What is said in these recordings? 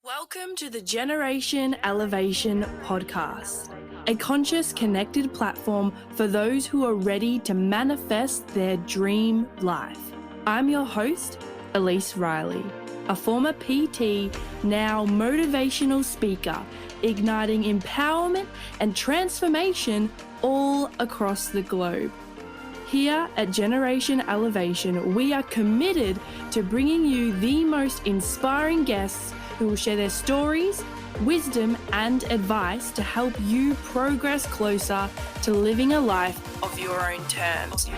Welcome to the Generation Elevation podcast, a conscious, connected platform for those who are ready to manifest their dream life. I'm your host, Elise Riley, a former PT, now motivational speaker, igniting empowerment and transformation all across the globe. Here at Generation Elevation, we are committed to bringing you the most inspiring guests who will share their stories, wisdom, and advice to help you progress closer to living a life of your own terms.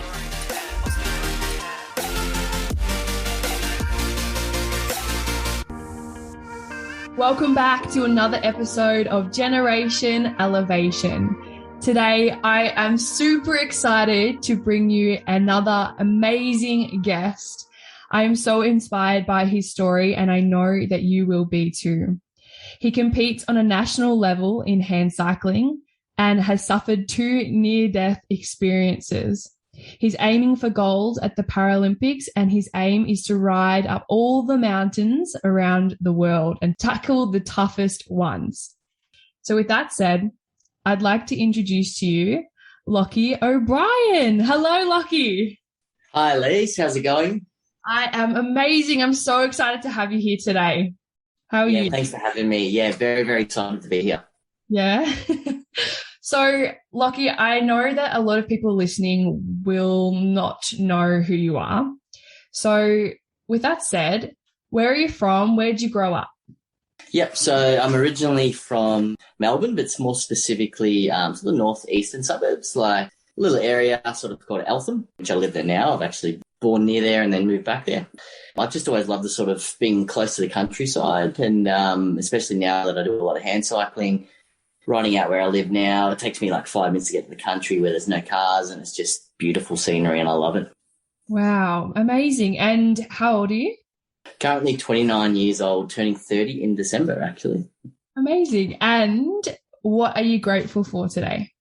Welcome back to another episode of Generation Elevation. Today, I am super excited to bring you another amazing guest. I am so inspired by his story, and I know that you will be too. He competes on a national level in handcycling and has suffered 2 near-death experiences. He's aiming for gold at the Paralympics, and his aim is to ride up all the mountains around the world and tackle the toughest ones. So with that said, I'd like to introduce to you Lachie O'Brien. Hello, Lachie. Hi, Elise. How's it going? I am amazing. I'm so excited to have you here today. How are you? Thanks for having me. Yeah, very, very excited to be here. Yeah. So, Lachie, I know that a lot of people listening will not know who you are. So, with that said, where are you from? Where did you grow up? Yep, so I'm originally from Melbourne, but it's more specifically sort of northeastern suburbs, like a little area sort of called Eltham, which I live there now. I've actually born near there and then moved back there. I've just always loved the sort of being close to the countryside, and especially now that I do a lot of hand cycling, riding out where I live now. It takes me like 5 minutes to get to the country where there's no cars, and it's just beautiful scenery, and I love it. Wow, amazing. And how old are you? Currently 29 years old, turning 30 in December, actually. Amazing. And what are you grateful for today?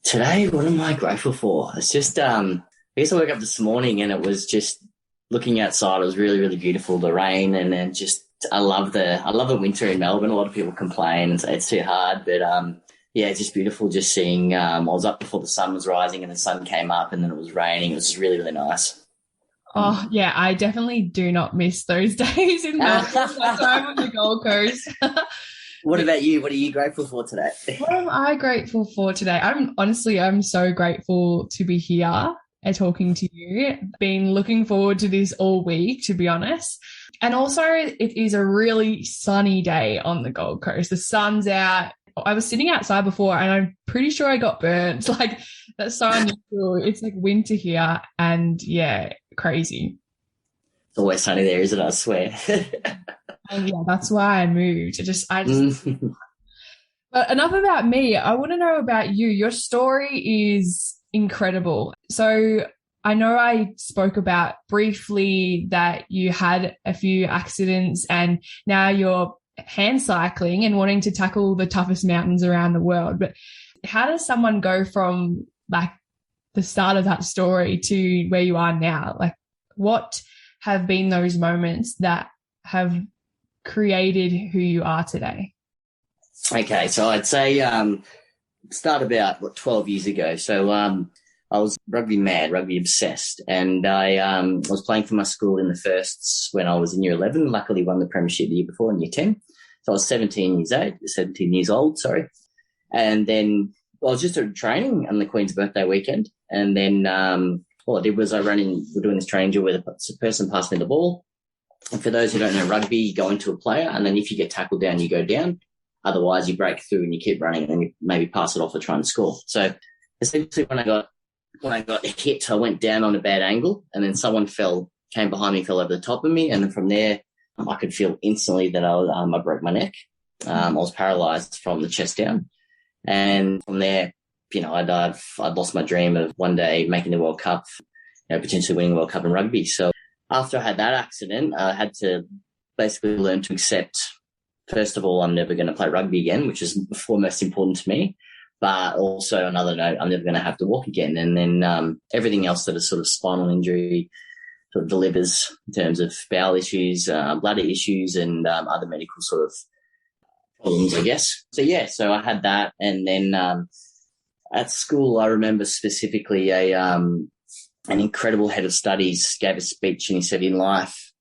Today, what am I grateful for? It's just, I guess I woke up this morning and it was just looking outside. It was really, really beautiful, the rain, and then just I love the winter in Melbourne. A lot of people complain and say it's too hard, but yeah, it's just beautiful just seeing. I was up before the sun was rising and the sun came up, and then it was raining. It was just really, really nice. Oh, yeah, I definitely do not miss those days in Melbourne. That's why I'm on the Gold Coast. What about you? What are you grateful for today? What am I grateful for today? I'm so grateful to be here and talking to you. Been looking forward to this all week, to be honest. And also, it is a really sunny day on the Gold Coast. The sun's out. I was sitting outside before and I'm pretty sure I got burnt. Like, that's so unusual. It's like winter here, and yeah, crazy. It's always sunny there, isn't it? I swear. And yeah, that's why I moved. But enough about me. I want to know about you. Your story is incredible. So I know I spoke about briefly that you had a few accidents and now you're hand cycling and wanting to tackle the toughest mountains around the world. But how does someone go from like the start of that story to where you are now? Like, what have been those moments that have created who you are today? Okay, so I'd say start about 12 years ago. So I was rugby mad, rugby obsessed, and I was playing for my school in the firsts when I was in year 11. Luckily won the premiership the year before in year 10. So I was 17 years old, and then I was just training on the Queen's birthday weekend, and then all I did was we're doing this training drill where the person passed me the ball. And for those who don't know rugby, you go into a player, and then if you get tackled down, you go down. Otherwise, you break through and you keep running, and then you maybe pass it off or try and score. So essentially, when I got hit, I went down on a bad angle, and then someone came behind me, fell over the top of me, and then from there, I could feel instantly that I broke my neck. I was paralysed from the chest down, and from there, I'd lost my dream of one day making the World Cup, potentially winning the World Cup in rugby. So after I had that accident, I had to basically learn to accept, first of all, I'm never going to play rugby again, which is foremost important to me. But also, another note, I'm never going to have to walk again. And then everything else that is sort of spinal injury, sort of delivers in terms of bowel issues, bladder issues, and other medical sort of problems, I guess. So yeah, so I had that, and then at school, I remember specifically an incredible head of studies gave a speech, and he said, in life,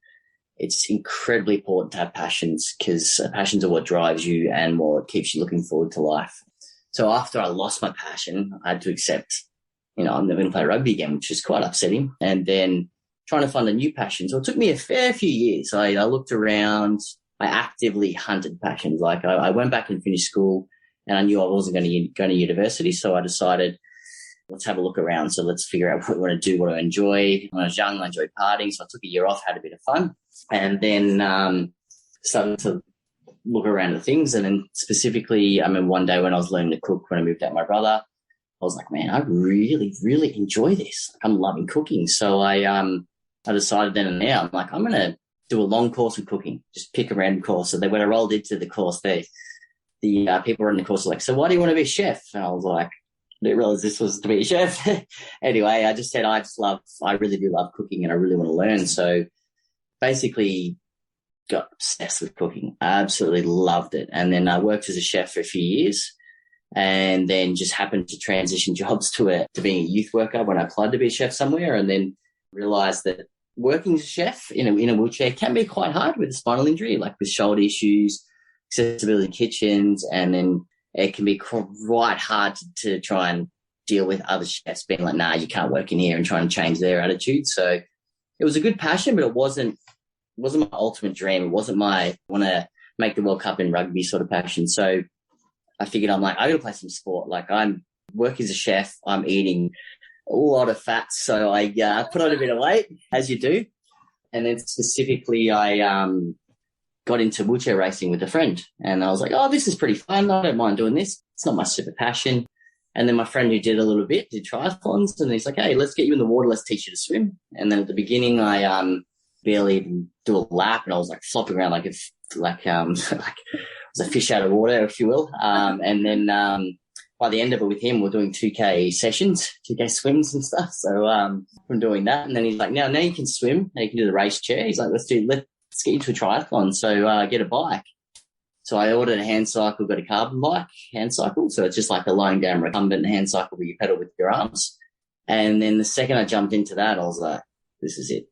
it's incredibly important to have passions, because passions are what drives you and what keeps you looking forward to life. So after I lost my passion, I had to accept, I'm never going to play rugby again, which is quite upsetting. And then trying to find a new passion. So it took me a fair few years. I looked around. I actively hunted passions. Like I went back and finished school, and I knew I wasn't going to go to university. So I decided, let's have a look around. So let's figure out what I want to do, what I enjoy. When I was young, I enjoyed partying. So I took a year off, had a bit of fun, and then started to look around at things. And then specifically, I remember one day when I was learning to cook, when I moved out with my brother, I was like, man, I really, really enjoy this. I'm loving cooking. So I decided then and there, I'm like, I'm going to do a long course of cooking, just pick a random course. So then when I rolled into the course, the people running the course were like, so why do you want to be a chef? And I was like, I didn't realize this was to be a chef. Anyway, I just said, I really do love cooking, and I really want to learn. So basically got obsessed with cooking. I absolutely loved it. And then I worked as a chef for a few years, and then just happened to transition jobs to being a youth worker when I applied to be a chef somewhere, and then realized that working as a chef in a wheelchair can be quite hard with a spinal injury, like with shoulder issues, accessibility in kitchens, and then it can be quite hard to try and deal with other chefs being like, nah, you can't work in here, and trying to change their attitude. So it was a good passion, but it wasn't my ultimate dream. It wasn't my want to make the World Cup in rugby sort of passion. So I figured, I'm like, I got to play some sport. Like, I'm working as a chef, I'm eating a lot of fat, so I put on a bit of weight, as you do. And then specifically, I got into wheelchair racing with a friend, and I was like, oh, this is pretty fun. I don't mind doing this. It's not my super passion. And then my friend who did a little bit did triathlons, and he's like, hey, let's get you in the water. Let's teach you to swim. And then at the beginning, I barely even do a lap, and I was like flopping around like I was a fish out of water, if you will. And then by the end of it with him, we're doing 2K sessions, 2K swims and stuff. So from doing that, and then he's like, now you can swim, now you can do the race chair. He's like, let's get you into a triathlon. So get a bike. So I ordered a hand cycle, got a carbon bike, hand cycle. So it's just like a lying down recumbent hand cycle where you pedal with your arms. And then the second I jumped into that, I was like, this is it.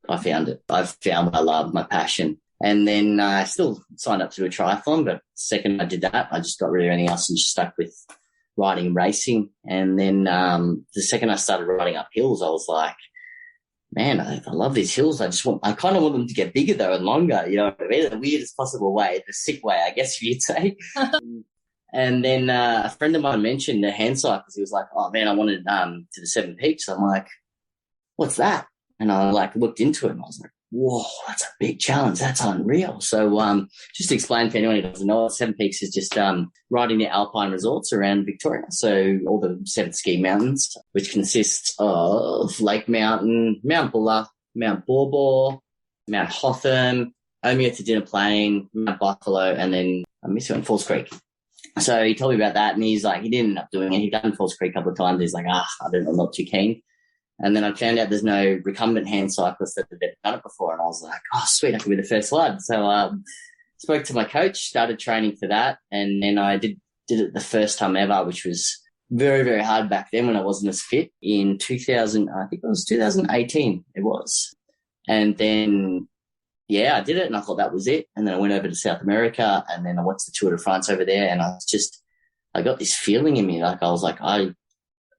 I found it. I've found what I love, my passion. And then I still signed up to do a triathlon, but the second I did that, I just got rid of everything else and just stuck with riding and racing. And then the second I started riding up hills, I was like, man, I love these hills. I kind of want them to get bigger though and longer, you know what I mean? The weirdest possible way, the sick way, I guess you'd say. And then a friend of mine mentioned the hand cycles. He was like, oh man, I wanted to the 7 Peaks. I'm like, what's that? And I looked into it, and I was like, whoa, that's a big challenge. That's unreal. So just to explain for anyone who doesn't know, 7 Peaks is just riding the alpine resorts around Victoria. So all the 7 ski mountains, which consists of Lake Mountain, Mount Buller, Mount Baw, Mount Hotham, Omuir-to-Dinner Plain, Mount Buffalo, and then I'm missing one, Falls Creek. So he told me about that, and he's like, he didn't end up doing it. He'd done Falls Creek a couple of times. He's like, I'm not too keen. And then I found out there's no recumbent hand cyclists that have done it before. And I was like, oh, sweet, I could be the first one. So spoke to my coach, started training for that. And then I did it the first time ever, which was very, very hard back then when I wasn't as fit in 2018 it was. And then, yeah, I did it and I thought that was it. And then I went over to South America and then I watched the Tour de France over there and I got this feeling in me. Like I was like, I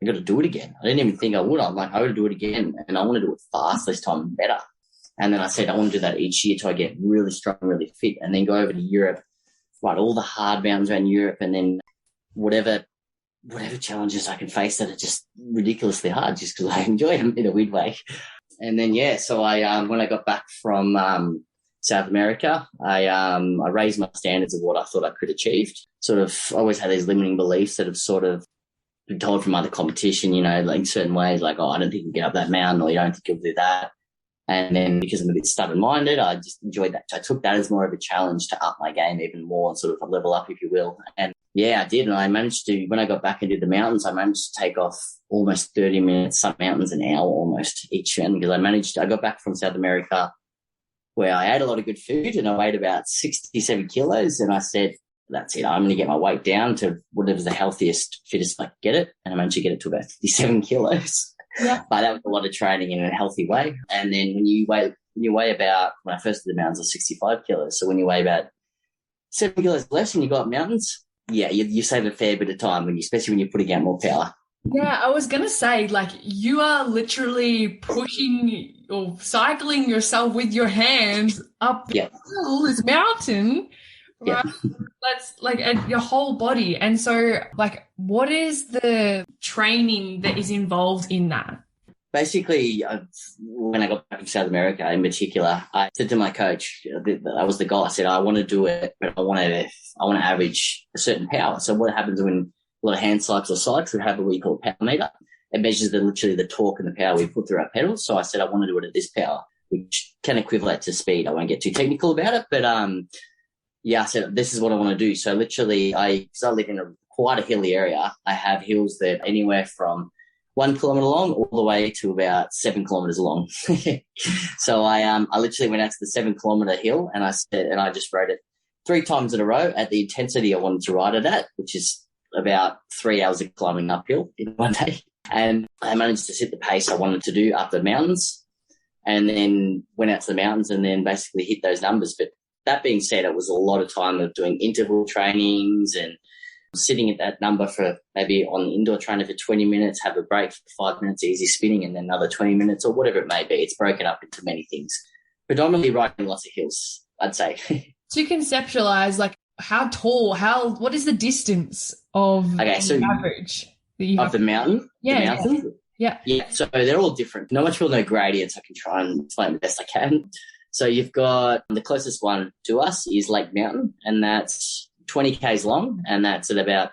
got to do it again. I didn't even think I would. I'm like, I got to do it again. And I want to do it fast this time, better. And then I said, I want to do that each year till I get really strong, really fit, and then go over to Europe, ride all the hard mountains around Europe, and then whatever challenges I can face that are just ridiculously hard just because I enjoy them in a weird way. And then, yeah, so I when I got back from South America, I raised my standards of what I thought I could achieve. Sort of always had these limiting beliefs that have sort of been told from other competition, you know, like in certain ways, like, oh, I don't think you can get up that mountain, or you don't think you'll do that. And then because I'm a bit stubborn-minded, I just enjoyed that. I took that as more of a challenge to up my game even more and sort of level up, if you will. And Yeah, I did. And I managed to, when I got back and did the mountains, I managed to take off almost 30 minutes, some mountains an hour almost each one, because I got back from South America where I ate a lot of good food and I weighed about 67 kilos. And I said, that's it. I'm going to get my weight down to whatever's the healthiest, fittest I can get it. And I managed to get it to about 57 kilos. Yeah. But that was a lot of training in a healthy way. And then when you weigh about, when I first did the mountains, I was 65 kilos. So when you weigh about 7 kilos less and you go up mountains, yeah, you save a fair bit of time, especially when you're putting out more power. Yeah, I was going to say, like, you are literally pushing or cycling yourself with your hands up this mountain, right? That's like your whole body. And so, like, what is the training that is involved in that? Basically, when I got back from South America in particular, I said to my coach, that was the goal. I said, I want to do it, but I want to average a certain power. So what happens when a lot of hand cycles or cycles, we have what we call a power meter. It measures literally the torque and the power we put through our pedals. So I said, I want to do it at this power, which can equivalent to speed. I won't get too technical about it, but I said, this is what I want to do. So literally, because I live in quite a hilly area, I have hills that anywhere from 1 kilometre long all the way to about 7 kilometres long. So I literally went out to the 7 kilometre hill and I just rode it 3 times in a row at the intensity I wanted to ride it at, which is about 3 hours of climbing uphill in one day. And I managed to set the pace I wanted to do up the mountains and then went out to the mountains and then basically hit those numbers. But that being said, it was a lot of time of doing interval trainings and sitting at that number for maybe on the indoor trainer for 20 minutes, have a break for 5 minutes, easy spinning, and then another 20 minutes or whatever it may be. It's broken up into many things. Predominantly riding lots of hills, I'd say. To conceptualize, like, how tall, what is the distance of the average that you have? Of the mountain? Yeah. The mountain? Yeah. Yeah, so they're all different. Not much people know gradients. I can try and explain the best I can. So you've got the closest one to us is Lake Mountain, and that's 20 k's long, and that's at about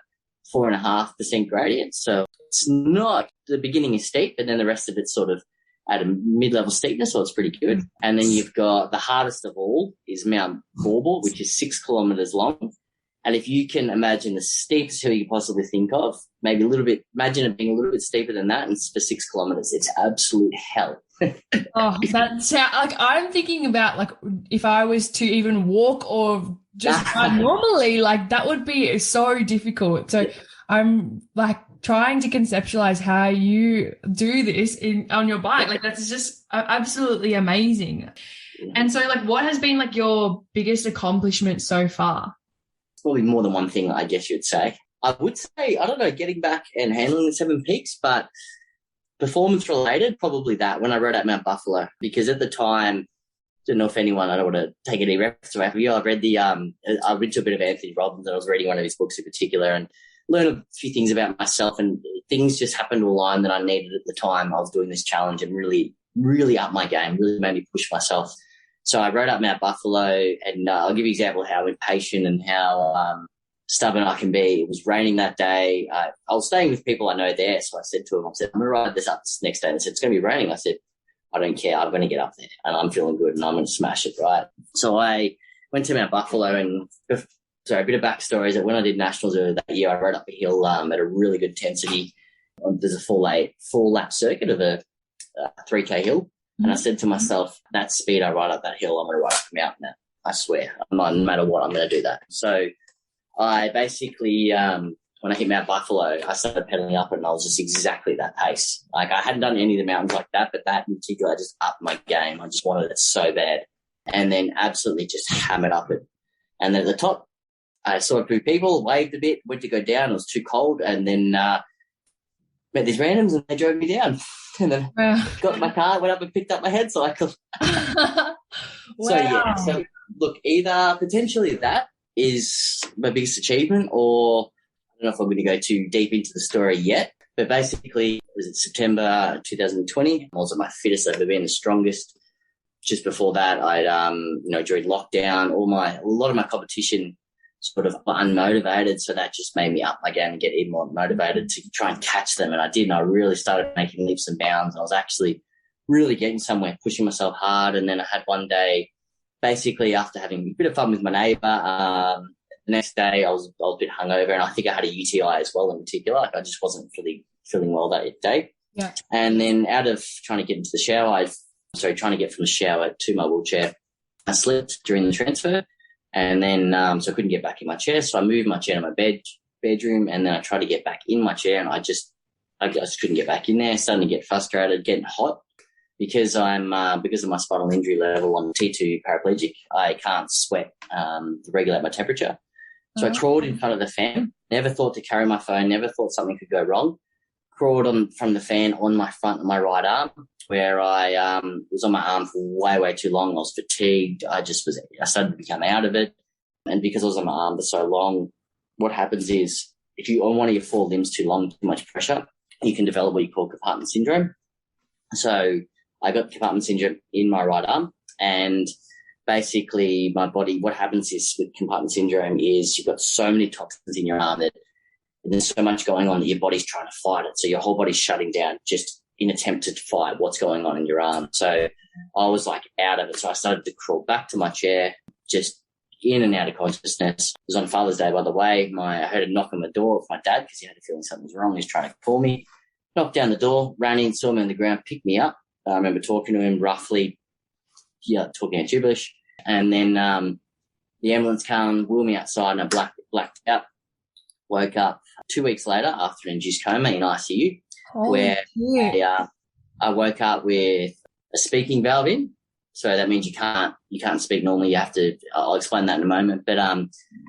4.5% gradient. So it's not, the beginning is steep, and then the rest of it's sort of at a mid-level steepness, so it's pretty good. And then you've got the hardest of all is Mount Bauble, which is 6 kilometres long. And if you can imagine the steepest hill you could possibly think of, maybe imagine it being a little bit steeper than that, and for 6 kilometres, it's absolute hell. Like, I'm thinking about, like, if I was to even walk or just run normally, like, that would be so difficult. So I'm like trying to conceptualize how you do this on your bike. Like, that's just absolutely amazing. And so, like, what has been like your biggest accomplishment so far? Probably more than one thing, I guess you'd say. I would say, I don't know, getting back and handling the 7 peaks, but performance related, probably that, when I rode out Mount Buffalo, because at the time, don't know if anyone, I don't want to take any reference away from you. I've read I read a bit of Anthony Robbins, and I was reading one of his books in particular and learned a few things about myself, and things just happened to align that I needed at the time. I was doing this challenge and really, really upped my game, really made me push myself. So I rode up Mount Buffalo, and I'll give you an example of how impatient and how stubborn I can be. It was raining that day. I was staying with people I know there, so I said to them, I'm going to ride this up this next day. And they said, it's going to be raining. I said, I don't care. I'm going to get up there, and I'm feeling good, and I'm going to smash it, right? So I went to Mount Buffalo, and a bit of backstory is that when I did nationals earlier that year, I rode up a hill at a really good intensity. There's a full lap circuit of a 3K hill. And I said to myself, that speed I ride up that hill, I'm going to ride up the mountain now. I swear. No matter what, I'm going to do that. So I basically, when I hit Mount Buffalo, I started pedaling up it, and I was just exactly that pace. Like, I hadn't done any of the mountains like that, but that in particular, I just upped my game. I just wanted it so bad. And then absolutely just hammered up it. And then at the top, I saw a few people, waved a bit, went to go down. It was too cold. And then met these randoms, and they drove me down. And then got in my car, went up and picked up my hand cycle. Wow. So look, either potentially that is my biggest achievement, or I don't know if I'm going to go too deep into the story yet, but basically it was September 2020. I was at my fittest I've ever been, the strongest. Just before that, I'd during lockdown, a lot of my competition sort of unmotivated, so that just made me up my game and get even more motivated to try and catch them. And I did, and I really started making leaps and bounds. I was actually really getting somewhere, pushing myself hard. And then I had one day, basically after having a bit of fun with my neighbour, The next day I was a bit hungover, and I think I had a UTI as well in particular. Like I just wasn't feeling well that day. Yeah. And then out of trying to get into the shower, trying to get from the shower to my wheelchair, I slipped during the transfer, and then so I couldn't get back in my chair. So I moved my chair to my bedroom, and then I tried to get back in my chair, and I just couldn't get back in there. Starting to get frustrated, getting hot, because because of my spinal injury level, I'm T2 paraplegic. I can't sweat to regulate my temperature. So I crawled in front of the fan. Never thought to carry my phone. Never thought something could go wrong. Crawled from the fan on my front of my right arm, where I was on my arm for way too long. I was fatigued. I started to become out of it. And because I was on my arm for so long, what happens is if you on one of your four limbs too long, too much pressure, you can develop what you call compartment syndrome. So I got compartment syndrome in my right arm, and basically my body, what happens is with compartment syndrome is you've got so many toxins in your arm that there's so much going on that your body's trying to fight it. So your whole body's shutting down just in attempt to fight what's going on in your arm. So I was like out of it. So I started to crawl back to my chair, just in and out of consciousness. It was on Father's Day, by the way. I heard a knock on the door of my dad because he had a feeling something was wrong. He was trying to call me. Knocked down the door, ran in, saw me on the ground, picked me up. I remember talking to him roughly, talking in gibberish. And then the ambulance came, wheeled me outside, and I blacked out. Woke up 2 weeks later after an induced coma in ICU, I woke up with a speaking valve in. So that means you can't speak normally. You have to. I'll explain that in a moment. But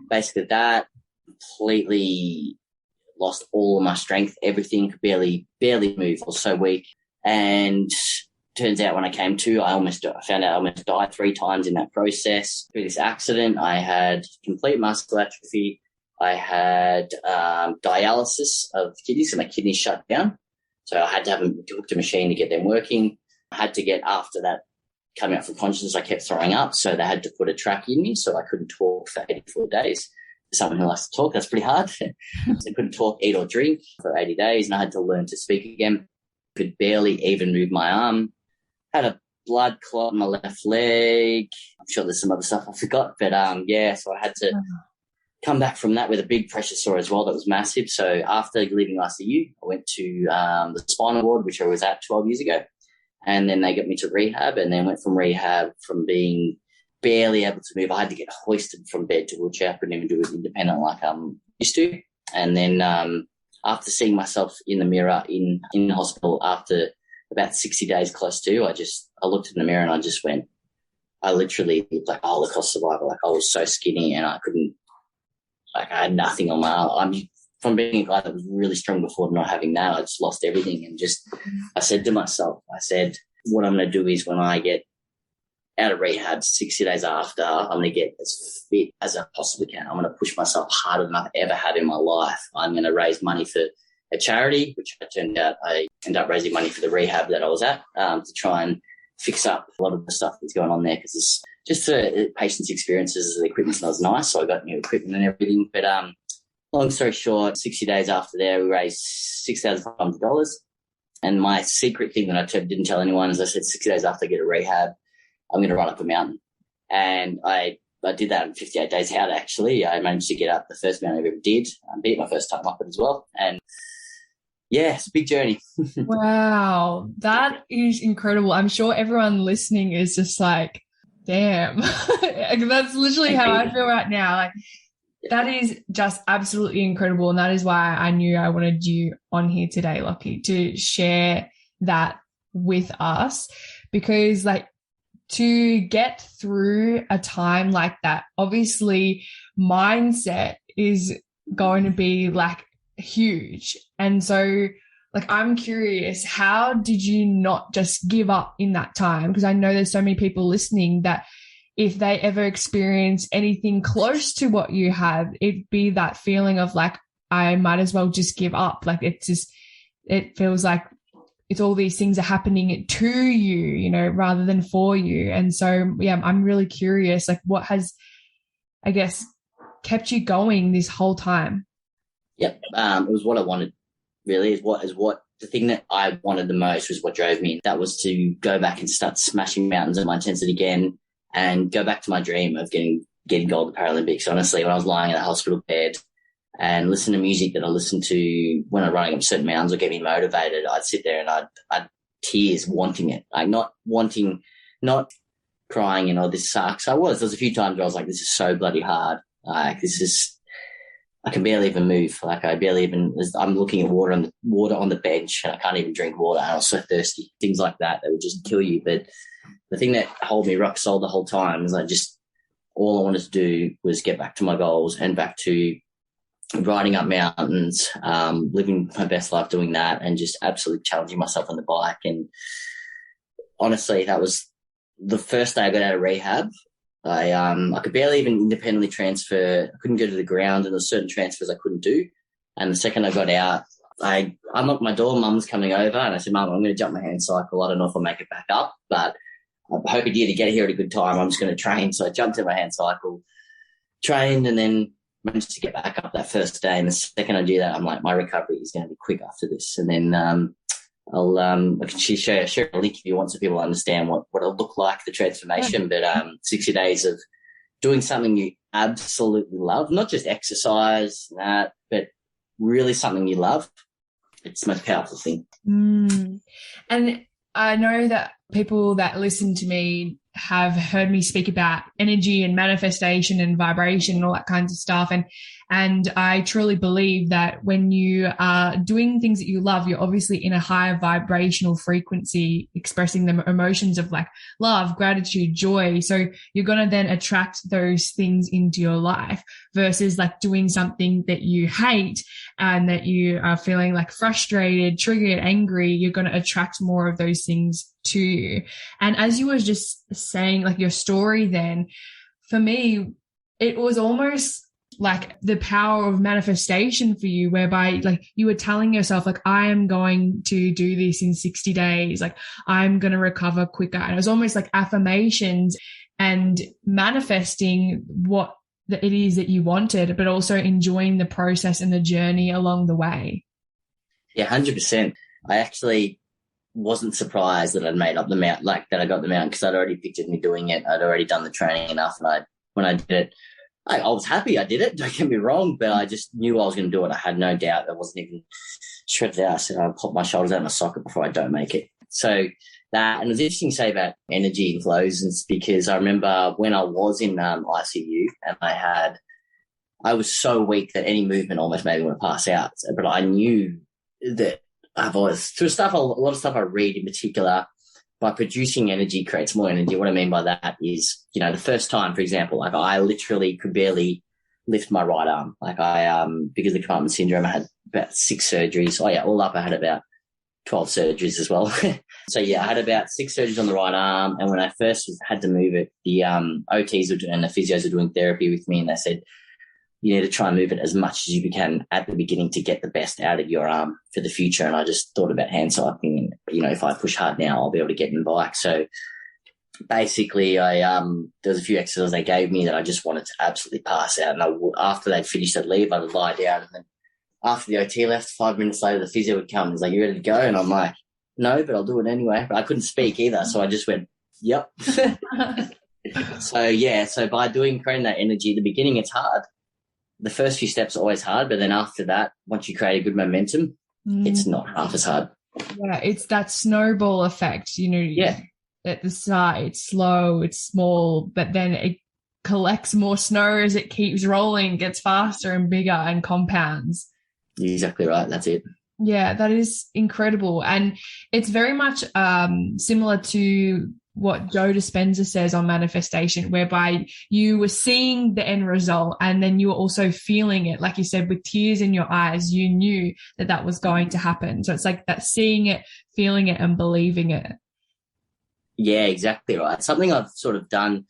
basically, that completely lost all of my strength. Everything, could barely move. I was so weak. And turns out when I came to, I found out I almost died 3 times in that process. Through this accident, I had complete muscle atrophy. I had dialysis of kidneys, so my kidneys shut down. So I had to have them hooked a machine to get them working. I had to get, after that, coming out from consciousness, I kept throwing up, so they had to put a track in me so I couldn't talk for 84 days. For someone who likes to talk, that's pretty hard. So I couldn't talk, eat or drink for 80 days, and I had to learn to speak again. Could barely even move my arm. Had a blood clot in my left leg. I'm sure there's some other stuff I forgot, but so I had to come back from that with a big pressure sore as well that was massive. So after leaving ICU, I went to the spinal ward, which I was at 12 years ago, and then they got me to rehab, and then went from rehab from being barely able to move. I had to get hoisted from bed to wheelchair. I couldn't even do it independent like I'm used to. And then after seeing myself in the mirror in the hospital after about 60 days close to, I looked in the mirror and I just went, I literally looked like a Holocaust survivor. Like I was so skinny and I had nothing on my arm. From being a guy that was really strong before, not having that, I just lost everything. And I said to myself, what I'm going to do is when I get out of rehab 60 days after, I'm going to get as fit as I possibly can. I'm going to push myself harder than I've ever had in my life. I'm going to raise money for a charity, which I ended up raising money for the rehab that I was at, to try and fix up a lot of the stuff that's going on there, because it's just for patients' experiences. The equipment's not as nice, so I got new equipment and everything. But long story short, 60 days after there, we raised $6,500. And my secret thing that I didn't tell anyone is I said 60 days after I get a rehab, I'm going to run up a mountain. And I did that in 58 days out, actually. I managed to get up the first mountain I ever did. I beat my first time up it as well. And yeah, it's a big journey. Wow, that is incredible. I'm sure everyone listening is just like, damn. That's literally how I feel right now. Like, that is just absolutely incredible. And that is why I knew I wanted you on here today, Lachie, to share that with us, because like, to get through a time like that, obviously mindset is going to be like huge. And so like, I'm curious, how did you not just give up in that time? Because I know there's so many people listening that if they ever experience anything close to what you had, it'd be that feeling of like, I might as well just give up. Like it feels like it's all these things are happening to you, rather than for you. And so, yeah, I'm really curious, like what has, I guess, kept you going this whole time? Yep. It was what I wanted, really, is what the thing that I wanted the most was what drove me. That was to go back and start smashing mountains at my intensity again and go back to my dream of getting getting gold at the Paralympics. Honestly, when I was lying in a hospital bed and listening to music that I listened to when I'm running up certain mountains or get me motivated, I'd sit there and I'd tears wanting it, like not crying and, oh, this sucks. There was a few times where I was like, this is so bloody hard. Like, I can barely even move. Like, I'm looking at water on the bench and I can't even drink water. And I was so thirsty. Things like that would just kill you. But the thing that held me rock solid the whole time is all I wanted to do was get back to my goals and back to riding up mountains, living my best life doing that, and just absolutely challenging myself on the bike. And honestly, that was the first day I got out of rehab. I could barely even independently transfer. I couldn't go to the ground, and there were certain transfers I couldn't do. And the second I got out, I unlocked my door. Mum's coming over, and I said, "Mum, I'm going to jump my hand cycle. I don't know if I'll make it back up, but I'm hoping to get here at a good time. I'm just going to train." So I jumped in my hand cycle, trained, and then managed to get back up that first day. And the second I do that, I'm like, my recovery is going to be quick after this. And then I can share a link if you want, so people understand what it'll look like, the transformation. But 60 days of doing something you absolutely love, not just exercise, but really something you love. It's the most powerful thing. And I know that people that listen to me have heard me speak about energy and manifestation and vibration and all that kinds of stuff. And I truly believe that when you are doing things that you love, you're obviously in a higher vibrational frequency, expressing the emotions of like love, gratitude, joy. So you're going to then attract those things into your life versus like doing something that you hate and that you are feeling like frustrated, triggered, angry. You're going to attract more of those things to you. And as you were just saying, like your story then, for me, it was almost like the power of manifestation for you, whereby like you were telling yourself, like, I am going to do this in 60 days. Like, I'm going to recover quicker. And it was almost like affirmations and manifesting what it is that you wanted, but also enjoying the process and the journey along the way. Yeah, 100%. I actually wasn't surprised that I'd made up the mountain, like that I got the mountain, because I'd already pictured me doing it. I'd already done the training enough. And when I did it, I was happy I did it, don't get me wrong, but I just knew I was going to do it. I had no doubt. I wasn't even shredded out. I said, I'll pop my shoulders out of my socket before I don't make it. So that, and it was interesting to say about energy and flows, and because I remember when I was in ICU and I was so weak that any movement almost made me want to pass out. But I knew that I've always, through a lot of stuff I read in particular, by producing energy creates more energy. What I mean by that is, the first time, for example, like I literally could barely lift my right arm. Like because of the compartment syndrome, I had about 6 surgeries. Oh yeah, all up I had about 12 surgeries as well. So yeah, I had about 6 surgeries on the right arm. And when I first had to move it, the OTs and the physios were doing therapy with me, and they said, you need to try and move it as much as you can at the beginning to get the best out of your arm for the future. And I just thought about hand cycling, and, if I push hard now, I'll be able to get in the bike. So basically there was a few exercises they gave me that I just wanted to absolutely pass out. And after they'd finished, I'd leave, I'd lie down. And then after the OT left, 5 minutes later, the physio would come and he's like, you ready to go? And I'm like, no, but I'll do it anyway. But I couldn't speak either. So I just went, yep. So by creating that energy at the beginning, it's hard. The first few steps are always hard, but then after that, once you create a good momentum, it's not half as hard. Yeah, it's that snowball effect, Yeah. At the start, it's slow, it's small, but then it collects more snow as it keeps rolling, gets faster and bigger and compounds. You're exactly right. That's it. Yeah, that is incredible. And it's very much similar to what Joe Dispenza says on manifestation, whereby you were seeing the end result and then you were also feeling it. Like you said, with tears in your eyes, you knew that was going to happen. So it's like that, seeing it, feeling it, and believing it. Yeah, exactly right. Something I've sort of done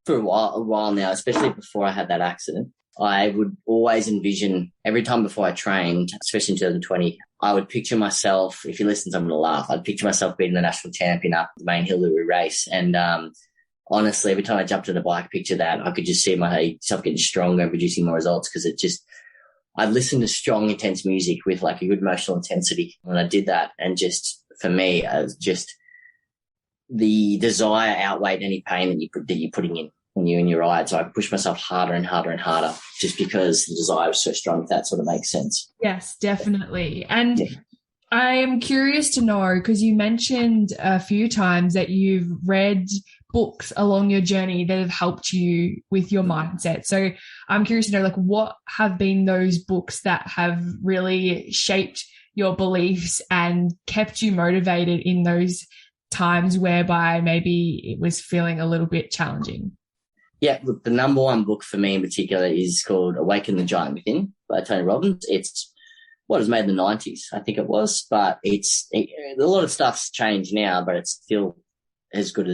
for a while now, especially before I had that accident. I would always envision every time before I trained, especially in 2020, I would picture myself, if you listen, I'm going to laugh, I'd picture myself being the national champion up the main Hillary race. And honestly, every time I jumped on the bike, picture that, I could just see myself getting stronger and producing more results, because I'd listen to strong, intense music with like a good emotional intensity when I did that. And just for me, just the desire outweighed any pain that you're putting in. when you're in your ride. So I push myself harder and harder and harder just because the desire was so strong, if that sort of makes sense. Yes, definitely. And I am curious to know, because you mentioned a few times that you've read books along your journey that have helped you with your mindset. So I'm curious to know, like, what have been those books that have really shaped your beliefs and kept you motivated in those times whereby maybe it was feeling a little bit challenging? Yeah, look, the number one book for me in particular is called Awaken the Giant Within by Tony Robbins. It's what was made in the 90s, I think it was, but a lot of stuff's changed now, but it's still as good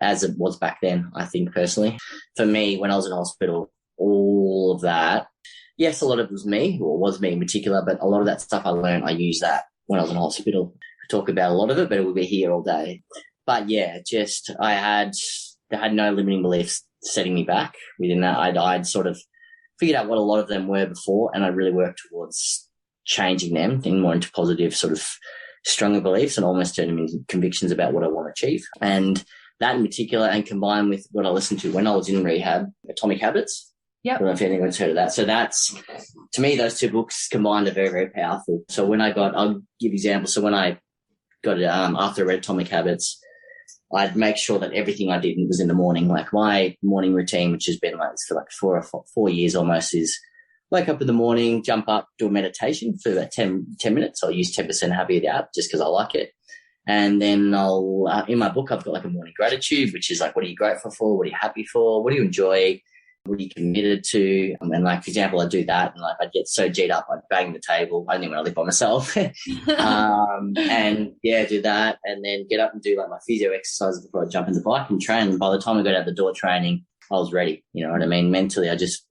as it was back then, I think, personally. For me, when I was in hospital, all of that, yes, a lot of it was me, or was me in particular, but a lot of that stuff I learned, I used that when I was in hospital. I could talk about a lot of it, but it would be here all day. But yeah, just I had no limiting beliefs setting me back within that. I'd sort of figured out what a lot of them were before, and I really worked towards changing them more into positive, sort of stronger beliefs, and almost turning them into convictions about what I want to achieve. And that in particular, and combined with what I listened to when I was in rehab, Atomic Habits. Yep. I don't know if anyone's heard of that. So that's, to me, those two books combined are very, very powerful. So I'll give examples. So when I got it, after I read Atomic Habits, I'd make sure that everything I did was in the morning. Like my morning routine, which has been like for like 4 years almost, is wake up in the morning, jump up, do a meditation for about 10 minutes. I'll use 10% Happy the app just because I like it. And then I'll, in my book, I've got like a morning gratitude, which is like, what are you grateful for? What are you happy for? What do you enjoy? What are you committed to? And like, for example, I do that and like I'd get so G'd up, I'd bang the table, only when I live by myself. And yeah, do that. And then get up and do like my physio exercises before I jump in the bike and train. And by the time I got out the door training, I was ready. You know what I mean? Mentally, I just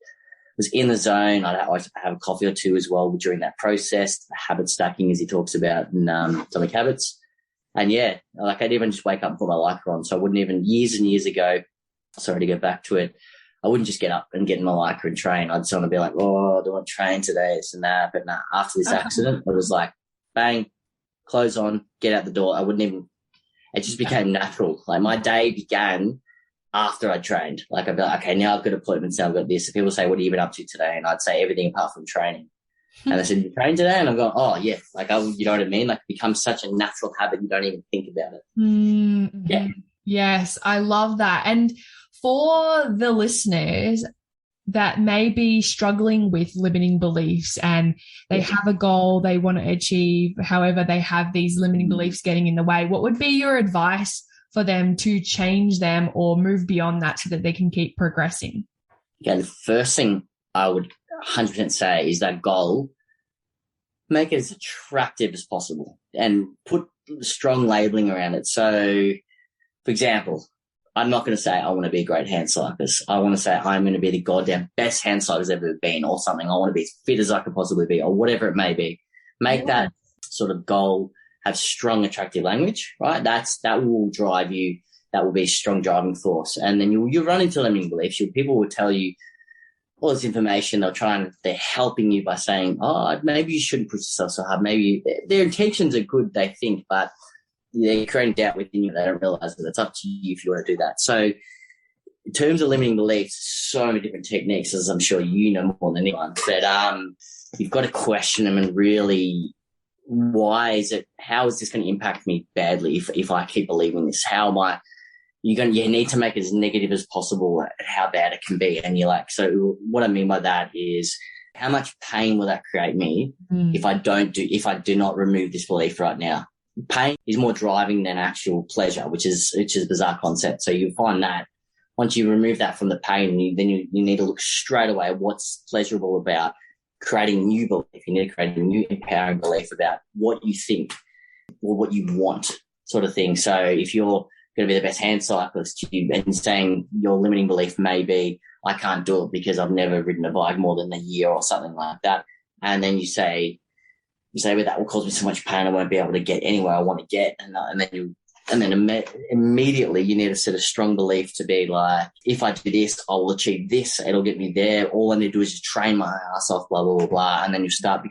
was in the zone. I'd always have a coffee or two as well during that process, the habit stacking as he talks about in Atomic Habits. And yeah, like I'd even just wake up and put my Lycra on. So I wouldn't even, years and years ago, sorry to go back to it, I wouldn't just get up and get in my Lycra and train. I'd sort of be like, oh, I don't want to train today, this and that. But nah, after this accident, it was like, bang, clothes on, get out the door. I wouldn't even, it just became natural. Like my day began after I trained. Like I'd be like, okay, now I've got appointments, now I've got this. If people say, what have you been up to today? And I'd say everything apart from training. And they said, you train today? And I'm going, oh, yeah. Like, you know what I mean? Like, it becomes such a natural habit, you don't even think about it. Mm-hmm. Yeah. Yes, I love that. And for the listeners that may be struggling with limiting beliefs and they have a goal they want to achieve, however, they have these limiting beliefs getting in the way, what would be your advice for them to change them or move beyond that so that they can keep progressing? Okay, the first thing I would 100% say is that goal, make it as attractive as possible and put strong labeling around it. So, for example, I'm not going to say I want to be a great hand cyclist. I want to say I'm going to be the goddamn best hand cyclist I've ever been, or something. I want to be as fit as I could possibly be, or whatever it may be. Make that sort of goal have strong, attractive language, right? That will drive you. That will be a strong driving force. And then you'll run into limiting beliefs. People will tell you all this information. They're helping you by saying, oh, maybe you shouldn't push yourself so hard. Maybe their intentions are good, they think, but they're creating doubt within you. They don't realize that it's up to you if you want to do that. So in terms of limiting beliefs, so many different techniques, as I'm sure you know more than anyone, but you've got to question them and really, how is this going to impact me badly if I keep believing this? How am I, you need to make it as negative as possible at how bad it can be. And you're like, so what I mean by that is, how much pain will that create me if I do not remove this belief right now? Pain is more driving than actual pleasure, which is a bizarre concept. So you find that once you remove that from the pain, then you need to look straight away at what's pleasurable about creating a new belief. You need to create a new empowering belief about what you think or what you want, sort of thing. So if you're going to be the best hand cyclist and saying your limiting belief may be, I can't do it because I've never ridden a bike more than a year or something like that. And then you say, well, that will cause me so much pain, I won't be able to get anywhere I want to get. And then immediately you need to set a strong belief to be like, if I do this, I will achieve this. It'll get me there. All I need to do is just train my ass off, blah, blah, blah, blah. And then you start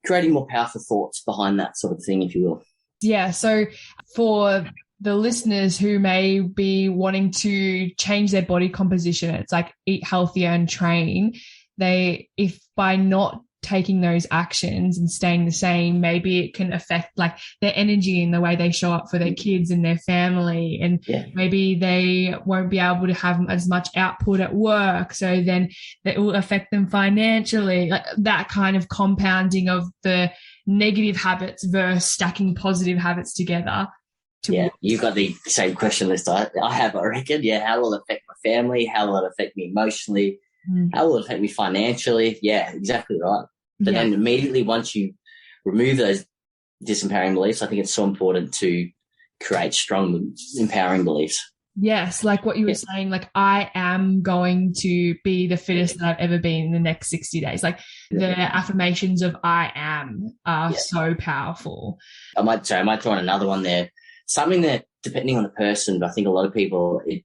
creating more powerful thoughts behind that sort of thing, if you will. Yeah. So for the listeners who may be wanting to change their body composition, it's like eat healthier and train. If by not taking those actions and staying the same, maybe it can affect like their energy and the way they show up for their kids and their family. And maybe they won't be able to have as much output at work. So then that will affect them financially, like that kind of compounding of the negative habits versus stacking positive habits together. You've got the same question list I have, I reckon. Yeah, how will it affect my family? How will it affect me emotionally? How will it affect me financially? Yeah, exactly right. But then immediately once you remove those disempowering beliefs, I think it's so important to create strong, empowering beliefs. Yes, like what you were saying, like I am going to be the fittest that I've ever been in the next 60 days. Like the affirmations of I am are so powerful. I might throw in another one there. Something that, depending on the person, but I think a lot of people, it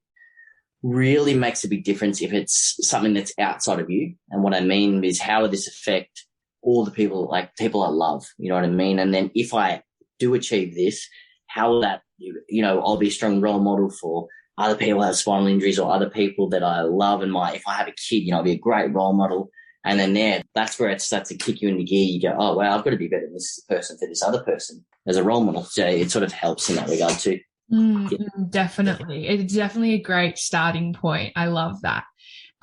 really makes a big difference if it's something that's outside of you. And what I mean is, how will this affect all the people, like people I love, you know what I mean? And then if I do achieve this, how will that, you know, I'll be a strong role model for other people who have spinal injuries or other people that I love. And if I have a kid, you know, I'll be a great role model. And then that's where it starts to kick you into gear. You go, oh, wow, I've got to be better than this person for this other person as a role model. So it sort of helps in that regard too. Definitely. It's definitely a great starting point. I love that.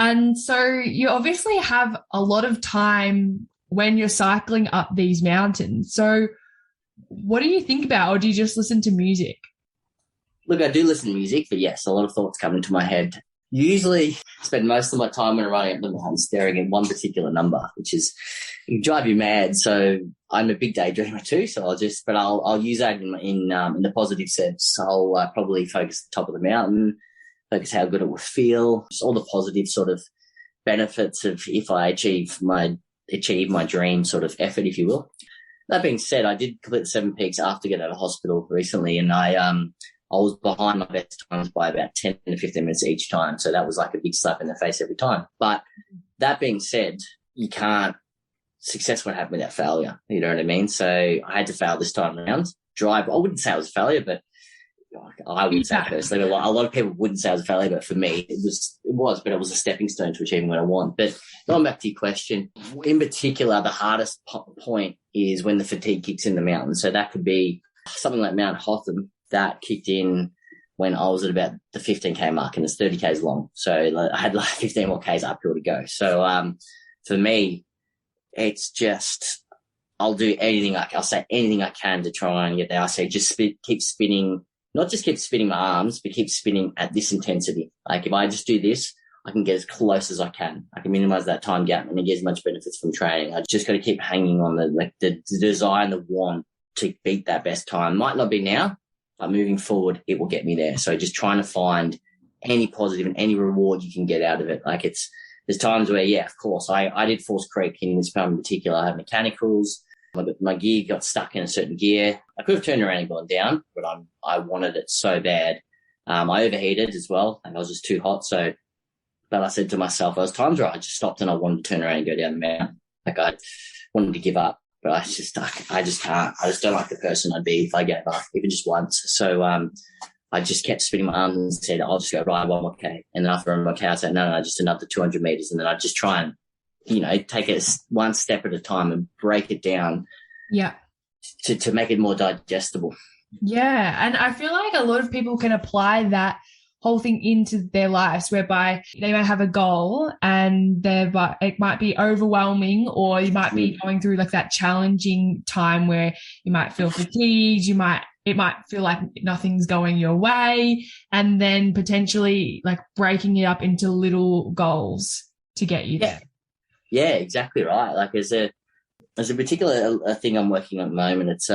And so you obviously have a lot of time when you're cycling up these mountains. So what do you think about, or do you just listen to music? Look, I do listen to music, but yes, a lot of thoughts come into my head. Usually spend most of my time when I'm running up the mountain staring at one particular number, which is, it can drive you mad. So I'm a big daydreamer too. So I'll use that in the positive sense. I'll probably focus the top of the mountain, focus how good it will feel, just all the positive sort of benefits of if I achieve my dream sort of effort, if you will. That being said, I did complete the 7 peaks after getting out of hospital recently, and I was behind my best times by about 10 to 15 minutes each time. So that was like a big slap in the face every time. But that being said, success won't happen without failure. You know what I mean? So I had to fail this time around. I wouldn't say it was a failure, but I wouldn't say it personally. But a lot of people wouldn't say it was a failure, but for me, it was a stepping stone to achieving what I want. But going back to your question, in particular, the hardest point is when the fatigue kicks in the mountain. So that could be something like Mount Hotham. That kicked in when I was at about the 15K mark, and it's 30 Ks long. So I had like 15 more Ks uphill to go. So for me, it's just, I'll do anything. I'll say anything I can to try and get there. I say just keep spinning, not just keep spinning my arms, but keep spinning at this intensity. Like if I just do this, I can get as close as I can. I can minimize that time gap and get as much benefits from training. I just got to keep hanging on the desire and the want to beat that best time. Might not be now, but moving forward, it will get me there. So just trying to find any positive and any reward you can get out of it. Like there's times where, yeah, of course, I did Force Creek in this film in particular. I had mechanicals. My gear got stuck in a certain gear. I could have turned around and gone down, but I wanted it so bad. I overheated as well, and I was just too hot. But I said to myself, there was times where I just stopped and I wanted to turn around and go down the mountain. Like I wanted to give up. But I just can't. I just don't like the person I'd be if I gave up, even just once. So I just kept spinning my arms and said, I'll just go ride 1 more K. And then after 1 more K, I said, no, just another 200 meters. And then I'd just try and, take it one step at a time and break it down. Yeah. To make it more digestible. Yeah. And I feel like a lot of people can apply that whole thing into their lives, whereby they may have a goal and it might be overwhelming, or you might be going through like that challenging time where you might feel fatigued, it might feel like nothing's going your way, and then potentially like breaking it up into little goals to get you there. Yeah, exactly right. Like there's a particular thing I'm working on at the moment. It's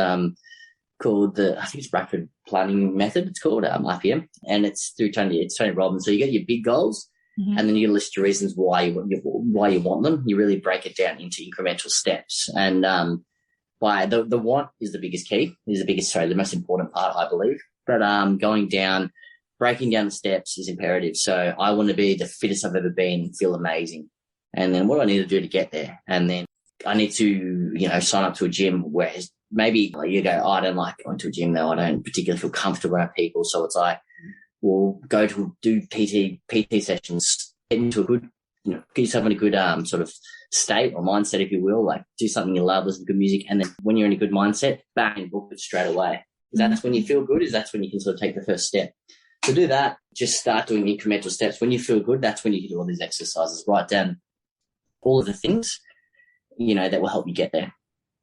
called I think it's Rapid Planning Method. It's called RPM, and it's through Tony Robbins. So you get your big goals, and then you list your reasons why you want them. You really break it down into incremental steps, and by the want is the biggest key. The most important part, I believe. But breaking down the steps is imperative. So I want to be the fittest I've ever been and feel amazing. And then what do I need to do to get there? And then I need to, sign up to a gym where maybe like you go, oh, I don't like going to a gym though. I don't particularly feel comfortable around people. So it's like, we'll go to do PT sessions, get into a good, get yourself in a good sort of state or mindset, if you will, like do something you love, listen to good music. And then when you're in a good mindset, bang, and book it straight away. Because that's when you feel good, that's when you can sort of take the first step. So do that, just start doing incremental steps. When you feel good, that's when you can do all these exercises. Write down all of the things, that will help you get there,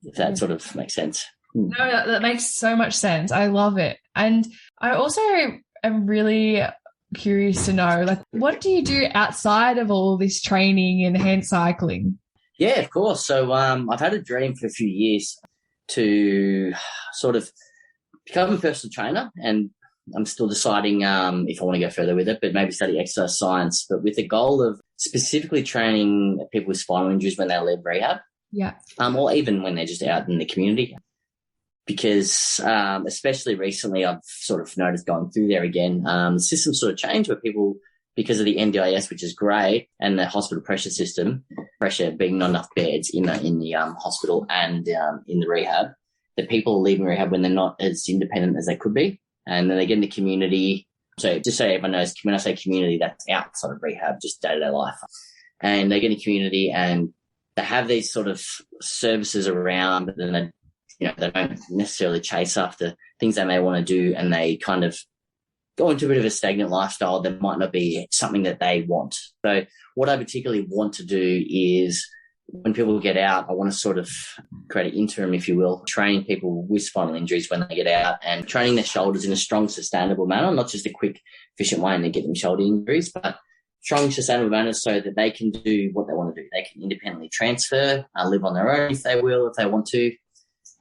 if that sort of makes sense. No, that makes so much sense. I love it. And I also am really curious to know, like, what do you do outside of all this training and hand cycling? Yeah, of course. So I've had a dream for a few years to sort of become a personal trainer, and I'm still deciding if I want to go further with it, but maybe study exercise science, but with the goal of specifically training people with spinal injuries when they leave rehab. Yeah. Or even when they're just out in the community. Because especially recently, I've sort of noticed going through there again, the system sort of changed where people, because of the NDIS, which is great, and the hospital pressure system, pressure being not enough beds in the hospital and in the rehab, that people are leaving rehab when they're not as independent as they could be. And then they get in the community. So just so everyone knows, when I say community, that's outside of rehab, just day-to-day life. And they get in the community and they have these sort of services around, but then they don't necessarily chase after things they may want to do, and they kind of go into a bit of a stagnant lifestyle that might not be something that they want. So what I particularly want to do is, when people get out, I want to sort of create an interim, if you will, training people with spinal injuries when they get out, and training their shoulders in a strong, sustainable manner, not just a quick, efficient way and they get them shoulder injuries, but strong, sustainable manner so that they can do what they want to do. They can independently transfer, live on their own if they will, if they want to.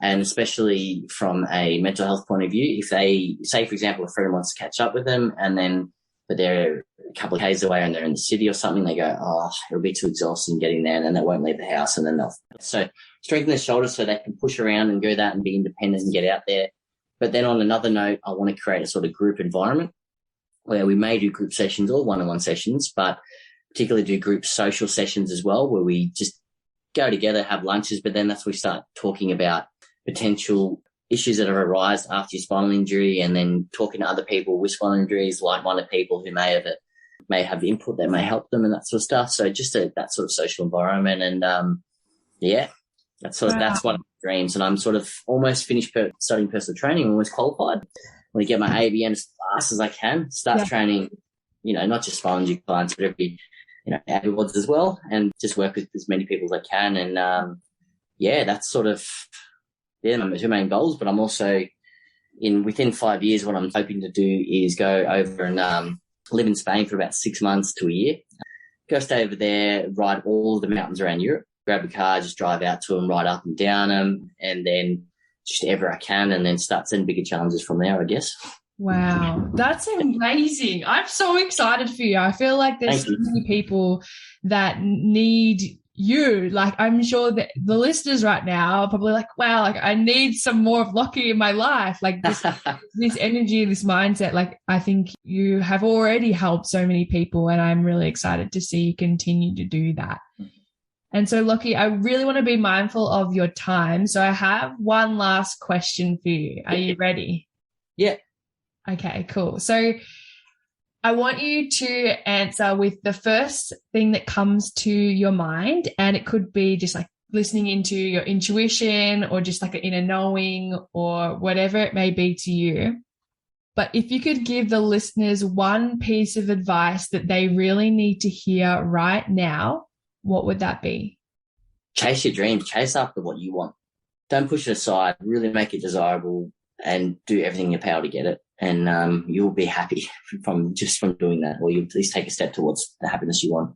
And especially from a mental health point of view, if they, say, for example, a friend wants to catch up with them but they're a couple of k's away and they're in the city or something, they go, oh, it'll be too exhausting getting there, and then they won't leave the house, and then so strengthen their shoulders so they can push around and go that and be independent and get out there. But then on another note, I want to create a sort of group environment where we may do group sessions or one-on-one sessions, but particularly do group social sessions as well, where we just go together, have lunches, but then that's where we start talking about potential issues that have arisen after your spinal injury, and then talking to other people with spinal injuries, like-minded people who may have input that may help them and that sort of stuff. So just that sort of social environment. And that's one of my dreams. And I'm sort of almost finished studying personal training, almost qualified. I want to get my ABN as fast as I can, start training, not just spinal injury clients, but everyone's as well, and just work with as many people as I can. And that's sort of my two main goals. But I'm also within 5 years, what I'm hoping to do is go over and live in Spain for about 6 months to a year. Go stay over there, ride all the mountains around Europe, grab a car, just drive out to them, ride up and down them, and then just ever I can, and then start setting bigger challenges from there, I guess. Wow, that's amazing. I'm so excited for you. I feel like there's so many people that need you. Like, I'm sure that the listeners right now are probably like, wow, like I need some more of Lachie in my life. Like this energy, this mindset, like I think you have already helped so many people, and I'm really excited to see you continue to do that. And so, Lachie, I really want to be mindful of your time. So I have one last question for you. Are you ready? Yeah. Okay, cool. So I want you to answer with the first thing that comes to your mind, and it could be just like listening into your intuition or just like an inner knowing or whatever it may be to you. But if you could give the listeners one piece of advice that they really need to hear right now, what would that be? Chase your dreams. Chase after what you want. Don't push it aside. Really make it desirable and do everything in your power to get it. And you'll be happy from doing that, or you'll at least take a step towards the happiness you want.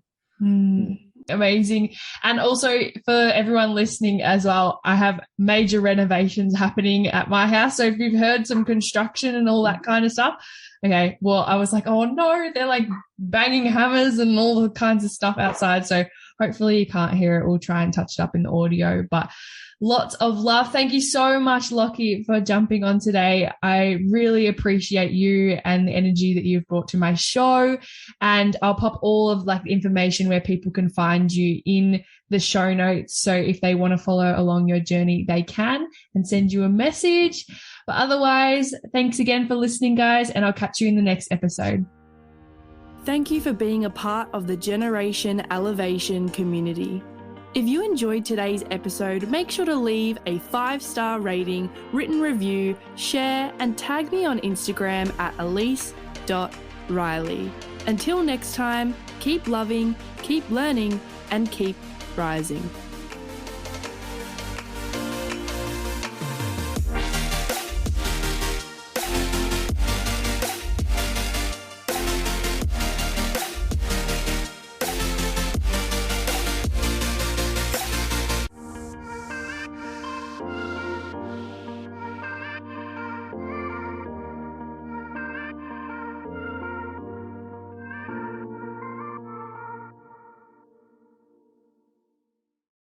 Amazing. And also for everyone listening as well, I have major renovations happening at my house. So if you've heard some construction and all that kind of stuff, okay, well, I was like, oh no, they're like banging hammers and all the kinds of stuff outside. So hopefully you can't hear it. We'll try and touch it up in the audio, but lots of love. Thank you so much, Lachie, for jumping on today. I really appreciate you and the energy that you've brought to my show. And I'll pop all of like the information where people can find you in the show notes. So if they want to follow along your journey, they can and send you a message. But otherwise, thanks again for listening, guys, and I'll catch you in the next episode. Thank you for being a part of the Generation Elevation community. If you enjoyed today's episode, make sure to leave a 5-star rating, written review, share, and tag me on Instagram at elise.riley. Until next time, keep loving, keep learning, and keep rising.